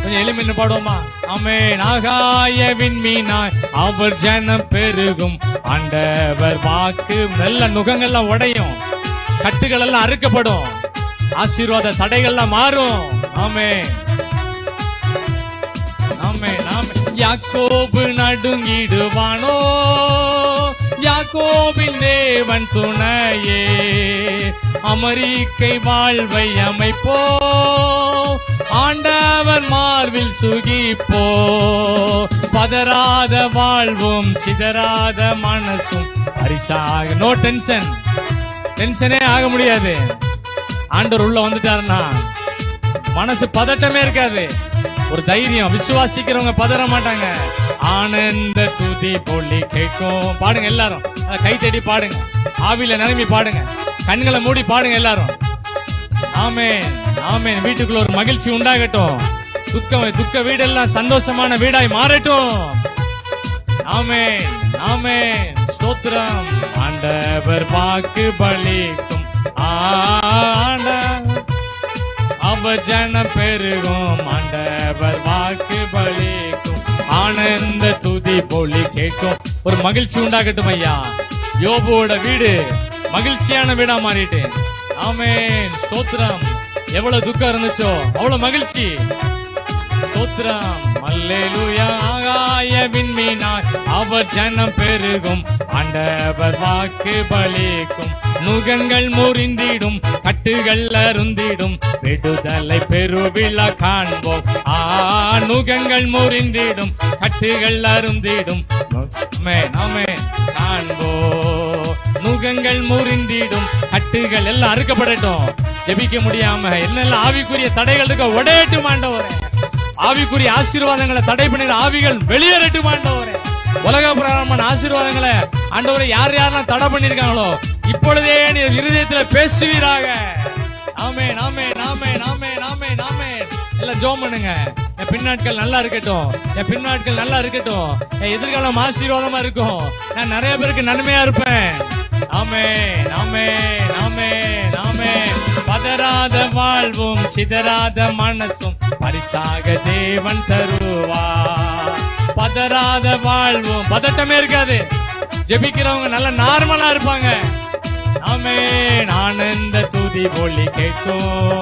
கொஞ்சம் எளிமைன்னு பாடுவோமா? ஆமென். ஆகாய விண்மீனாய் அவர் ஜனம் பெருகும், ஆண்டவர் வாக்கு. நல்ல நுகங்கள்லாம் உடையும், கட்டுகள் எல்லாம் அறுக்கப்படும், ஆசீர்வாத தடைகள்லாம் மாறும். ஆமென். ஆமென். ஆமென். யாக்கோபு நடுங்கிடுவானோ, யாக்கோபின் தேவன் துணையே, அமெரிக்கை வாழ்வை அமைப்போ, ஆண்டவர் மார்பில் சுகிப்போ, பதறாத வாழ்வும் சிதறாத மனசும் பரிசாக. நோ டென்ஷன், டென்ஷனே ஆக முடியாது. ஆண்டவர் உள்ள வந்துட்டாருன்னா மனசு பதட்டமே இருக்காது. ஒரு தைரியம், விசுவாசிக்கிறவங்க பதற மாட்டாங்க. ஆனந்த துதி பொல்லி கேட்கும். பாடுங்க எல்லாரும், கை தேடி பாடுங்க, ஆவில நிரம்பி பாடுங்க, கண்களை மூடி பாடுங்க எல்லாரும். ஆமென். ஆமென். வீட்டுக்குள்ள ஒரு மகிழ்ச்சி உண்டாகட்டும். துக்க வீடெல்லாம் சந்தோஷமான வீடாய் மாறட்டும். ஆமென். ஆமென். ஸ்தோத்திரம். ஆண்டவர் வாக்கு பலிக்கும், அவர் ஜனம் பெருகும், ஆண்டவர் வாக்கு பலிக்கும், ஆனந்த துதி பொலி கேட்கும். ஒரு மகிழ்ச்சி உண்டாகட்டும் ஐயா. யோபுவோட வீடு மகிழ்ச்சியான வீடா மாறிட்டு. ஆமென். ஸ்தோத்திரம். எவ்வளவு துக்கம் இருந்துச்சோ அவ்வளவு மகிழ்ச்சி. ஸ்தோத்திரம். அல்லேலூயா. ஆகாய விண்மீனாய் அவர் ஜனம் பெருகும், ஆண்டவர் வாக்கு பலிக்கும், நுகங்கள் முறிந்திடும், கட்டுகள் அருந்திடும், விடுதலை பெருவிழா காண்போம். நுகங்கள் முறிந்திடும், கட்டுகள் அருந்திடும், காண்போ. நுகங்கள் முறிந்திடும், கட்டுகள் எல்லாம் அறுக்கப்படட்டும். ஜெபிக்க முடியாம என்னெல்லாம் ஆவிக்குரிய தடைகள் இருக்க உடையட்டும் ஆண்டவரே. ஆவிக்குரிய ஆசீர்வாதங்களை தடை பண்ணுகிற ஆவிகள் வெளியேறட்டும் ஆண்டவரே. உலக பிரகாரமான ஆசீர்வாதங்களை ஆண்டவரை யார் யாரெல்லாம் தடை பண்ணிருக்காங்களோ இப்பொழுதே நீ இருதயத்தில் பேசுவீராக. ஆமென். ஆமென். ஆமென். ஆமென். ஆமென். ஆமென். எல்லாம் ஜெபம் பண்ணுங்க. என் பின்னாட்கள் நல்லா இருக்கட்டும், என் பின்னாட்கள் நல்லா இருக்கட்டும், என் எதிர்காலம் ஆசீர்வாதமா இருக்கும், நான் நிறைய பேருக்கு நன்மையா இருப்பேன். ஆமென். ஆமென். ஆமென். ஆமென். பதறாத வாழ்வும் சிதறாத மனசும் பரிசாக தேவன் தருவா. பதறாத வாழ்வும், பதட்டமே இருக்காது. ஜெபிக்கிறவங்க நல்ல நார்மலா இருப்பாங்க. ஆமென். ஆனந்த துதி பொலி கேட்கும்.